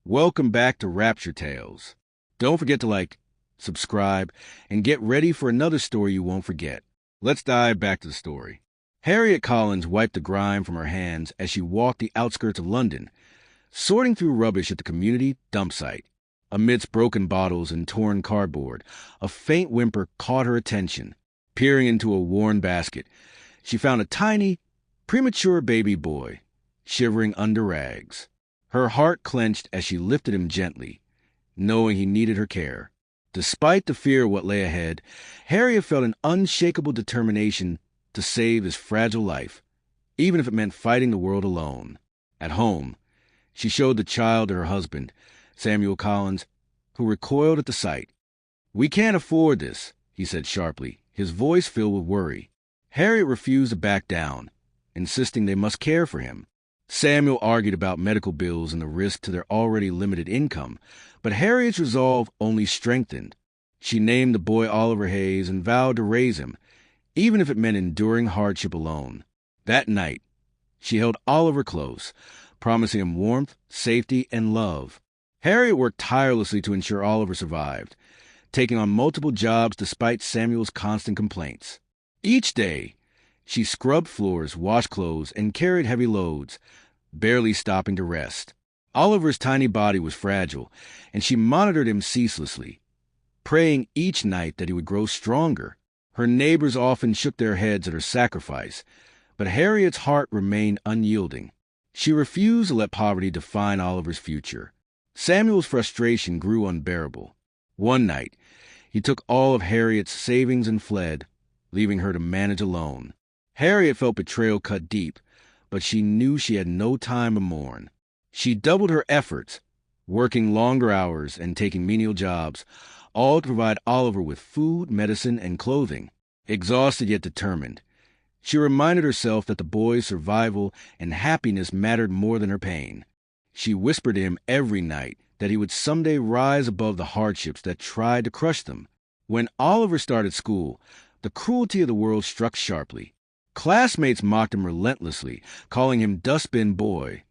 Welcome back to Rapture Tales. Don't forget to like, subscribe, and get ready for another story you won't forget. Let's dive back to the story. Harriet Collins wiped the grime from her hands as she walked the outskirts of London, sorting through rubbish at the community dumpsite. Amidst broken bottles and torn cardboard, a faint whimper caught her attention. Peering into a worn basket, she found a tiny, premature baby boy, shivering under rags. Her heart clenched as she lifted him gently, knowing he needed her care. Despite the fear of what lay ahead, Harriet felt an unshakable determination to save his fragile life, even if it meant fighting the world alone. At home, she showed the child to her husband, Samuel Collins, who recoiled at the sight. "We can't afford this," he said sharply, his voice filled with worry. Harriet refused to back down, insisting they must care for him. Samuel argued about medical bills and the risk to their already limited income, but Harriet's resolve only strengthened. She named the boy Oliver Hayes and vowed to raise him, even if it meant enduring hardship alone. That night, she held Oliver close, promising him warmth, safety, and love. Harriet worked tirelessly to ensure Oliver survived, taking on multiple jobs despite Samuel's constant complaints. Each day, she scrubbed floors, washed clothes, and carried heavy loads, barely stopping to rest. Oliver's tiny body was fragile, and she monitored him ceaselessly, praying each night that he would grow stronger. Her neighbors often shook their heads at her sacrifice, but Harriet's heart remained unyielding. She refused to let poverty define Oliver's future. Samuel's frustration grew unbearable. One night, he took all of Harriet's savings and fled, leaving her to manage alone. Harriet felt betrayal cut deep, but she knew she had no time to mourn. She doubled her efforts, working longer hours and taking menial jobs, all to provide Oliver with food, medicine, and clothing. Exhausted yet determined, she reminded herself that the boy's survival and happiness mattered more than her pain. She whispered to him every night that he would someday rise above the hardships that tried to crush them. When Oliver started school, the cruelty of the world struck sharply. Classmates mocked him relentlessly, calling him Dustbin Boy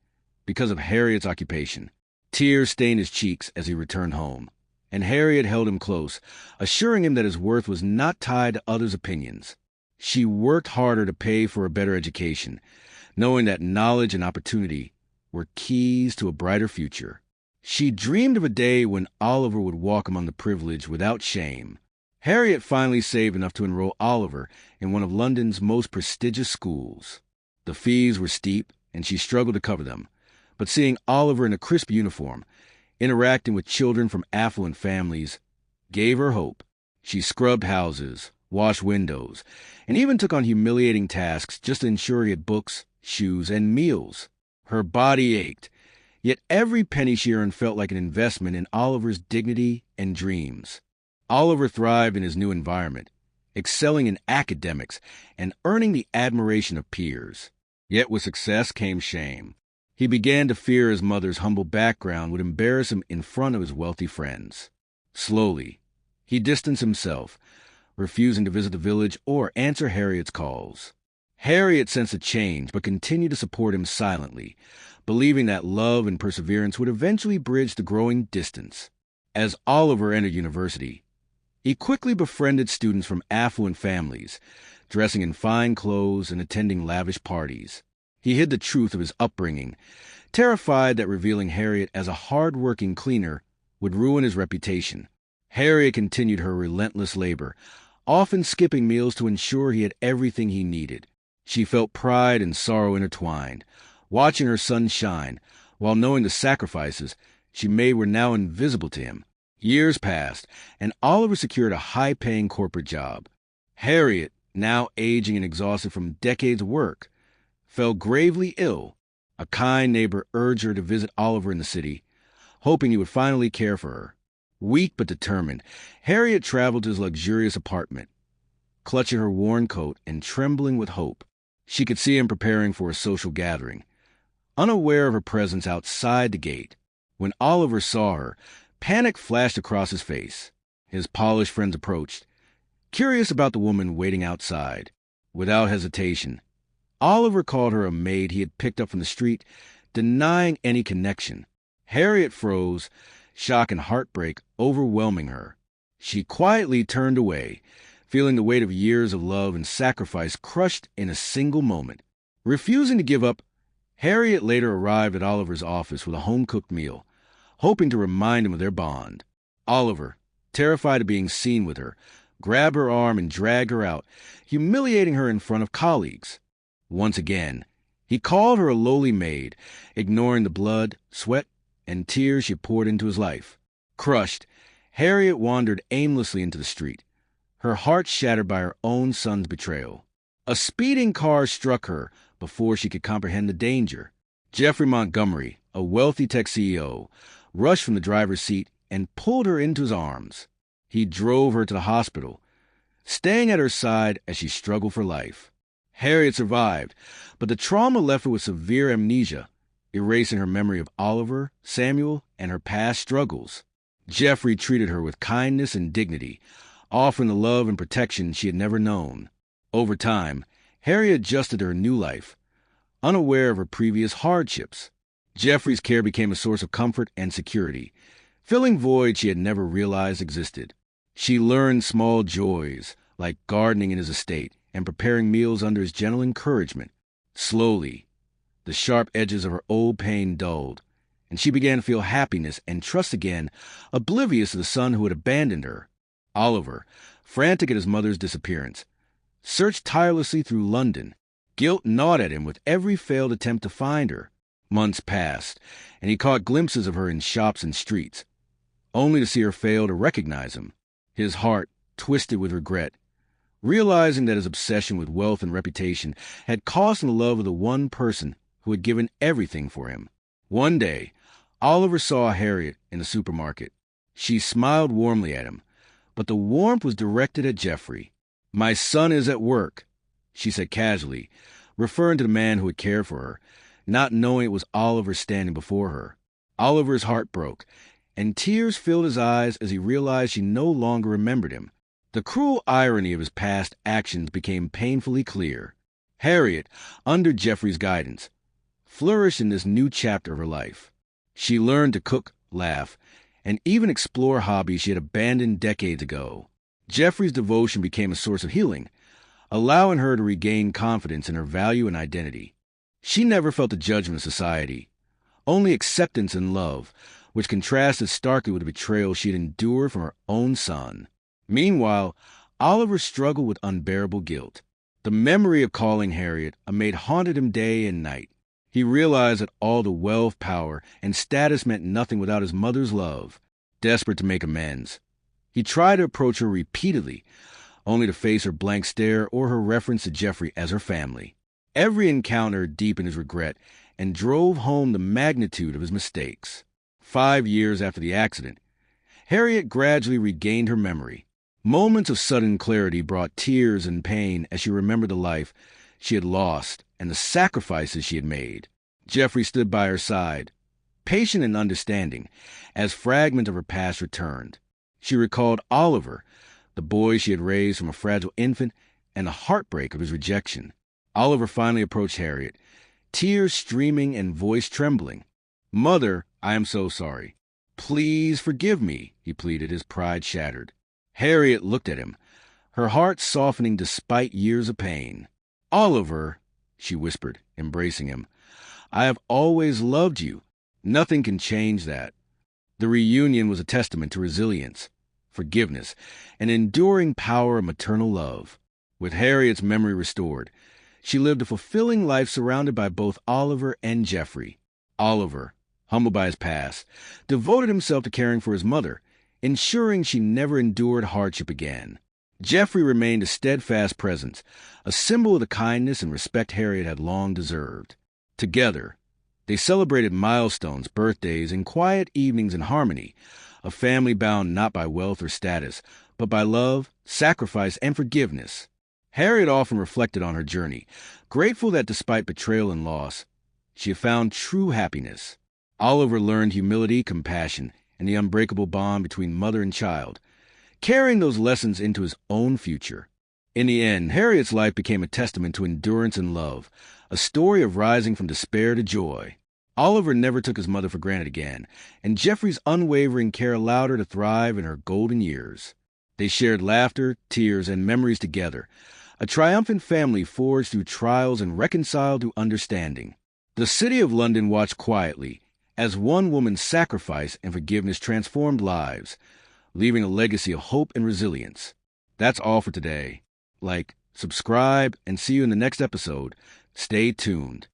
because of Harriet's occupation. Tears stained his cheeks as he returned home, and Harriet held him close, assuring him that his worth was not tied to others' opinions. She worked harder to pay for a better education, knowing that knowledge and opportunity were keys to a brighter future. She dreamed of a day when Oliver would walk among the privileged without shame. Harriet finally saved enough to enroll Oliver in one of London's most prestigious schools. The fees were steep, and she struggled to cover them, but seeing Oliver in a crisp uniform, interacting with children from affluent families, gave her hope. She scrubbed houses, washed windows, and even took on humiliating tasks just to ensure he had books, shoes, and meals. Her body ached, yet every penny she earned felt like an investment in Oliver's dignity and dreams. Oliver thrived in his new environment, excelling in academics and earning the admiration of peers. Yet with success came shame. He began to fear his mother's humble background would embarrass him in front of his wealthy friends. Slowly, he distanced himself, refusing to visit the village or answer Harriet's calls. Harriet sensed a change but continued to support him silently, believing that love and perseverance would eventually bridge the growing distance. As Oliver entered university, he quickly befriended students from affluent families, dressing in fine clothes and attending lavish parties. He hid the truth of his upbringing, terrified that revealing Harriet as a hard-working cleaner would ruin his reputation. Harriet continued her relentless labor, often skipping meals to ensure he had everything he needed. She felt pride and sorrow intertwined, watching her son shine, while knowing the sacrifices she made were now invisible to him. Years passed, and Oliver secured a high-paying corporate job. Harriet, now aging and exhausted from decades of work, fell gravely ill. A kind neighbor urged her to visit Oliver in the city, hoping he would finally care for her. Weak but determined, Harriet traveled to his luxurious apartment, clutching her worn coat and trembling with hope. She could see him preparing for a social gathering, unaware of her presence outside the gate. When Oliver saw her, panic flashed across his face. His polished friends approached, curious about the woman waiting outside. Without hesitation, Oliver called her a maid he had picked up from the street, denying any connection. Harriet froze, shock and heartbreak overwhelming her. She quietly turned away, feeling the weight of years of love and sacrifice crushed in a single moment. Refusing to give up, Harriet later arrived at Oliver's office with a home-cooked meal, hoping to remind him of their bond. Oliver, terrified of being seen with her, grabbed her arm and dragged her out, humiliating her in front of colleagues. Once again, he called her a lowly maid, ignoring the blood, sweat, and tears she poured into his life. Crushed, Harriet wandered aimlessly into the street, her heart shattered by her own son's betrayal. A speeding car struck her before she could comprehend the danger. Jeffrey Montgomery, a wealthy tech CEO, rushed from the driver's seat and pulled her into his arms. He drove her to the hospital, staying at her side as she struggled for life. Harriet survived, but the trauma left her with severe amnesia, erasing her memory of Oliver, Samuel, and her past struggles. Jeffrey treated her with kindness and dignity, offering the love and protection she had never known. Over time, Harriet adjusted to her new life, unaware of her previous hardships. Jeffrey's care became a source of comfort and security, filling voids she had never realized existed. She learned small joys, like gardening in his estate and preparing meals under his gentle encouragement. Slowly, the sharp edges of her old pain dulled, and she began to feel happiness and trust again, oblivious to the son who had abandoned her. Oliver, frantic at his mother's disappearance, searched tirelessly through London. Guilt gnawed at him with every failed attempt to find her. Months passed, and he caught glimpses of her in shops and streets, only to see her fail to recognize him. His heart twisted with regret, realizing that his obsession with wealth and reputation had cost him the love of the one person who had given everything for him. One day, Oliver saw Harriet in the supermarket. She smiled warmly at him, but the warmth was directed at Jeffrey. "My son is at work," she said casually, referring to the man who had cared for her, not knowing it was Oliver standing before her. Oliver's heart broke, and tears filled his eyes as he realized she no longer remembered him. The cruel irony of his past actions became painfully clear. Harriet, under Jeffrey's guidance, flourished in this new chapter of her life. She learned to cook, laugh, and even explore hobbies she had abandoned decades ago. Jeffrey's devotion became a source of healing, allowing her to regain confidence in her value and identity. She never felt the judgment of society, only acceptance and love, which contrasted starkly with the betrayal she had endured from her own son. Meanwhile, Oliver struggled with unbearable guilt. The memory of calling Harriet a maid haunted him day and night. He realized that all the wealth, power, and status meant nothing without his mother's love. Desperate to make amends, he tried to approach her repeatedly, only to face her blank stare or her reference to Jeffrey as her family. Every encounter deepened his regret and drove home the magnitude of his mistakes. 5 years after the accident, Harriet gradually regained her memory. Moments of sudden clarity brought tears and pain as she remembered the life she had lost and the sacrifices she had made. Jeffrey stood by her side, patient and understanding, as fragments of her past returned. She recalled Oliver, the boy she had raised from a fragile infant, and the heartbreak of his rejection. Oliver finally approached Harriet, tears streaming and voice trembling. "Mother, I am so sorry. Please forgive me," he pleaded, his pride shattered. Harriet looked at him, her heart softening despite years of pain. "Oliver," she whispered, embracing him, "I have always loved you. Nothing can change that." The reunion was a testament to resilience, forgiveness, and enduring power of maternal love. With Harriet's memory restored, she lived a fulfilling life surrounded by both Oliver and Jeffrey. Oliver, humbled by his past, devoted himself to caring for his mother, ensuring she never endured hardship again. Jeffrey remained a steadfast presence, a symbol of the kindness and respect Harriet had long deserved. Together, they celebrated milestones, birthdays, and quiet evenings in harmony, a family bound not by wealth or status, but by love, sacrifice, and forgiveness. Harriet often reflected on her journey, grateful that despite betrayal and loss, she had found true happiness. Oliver learned humility, compassion, and the unbreakable bond between mother and child, carrying those lessons into his own future. In the end, Harriet's life became a testament to endurance and love, a story of rising from despair to joy. Oliver never took his mother for granted again, and Jeffrey's unwavering care allowed her to thrive in her golden years. They shared laughter, tears, and memories together, a triumphant family forged through trials and reconciled through understanding. The city of London watched quietly as one woman's sacrifice and forgiveness transformed lives, leaving a legacy of hope and resilience. That's all for today. Like, subscribe, and see you in the next episode. Stay tuned.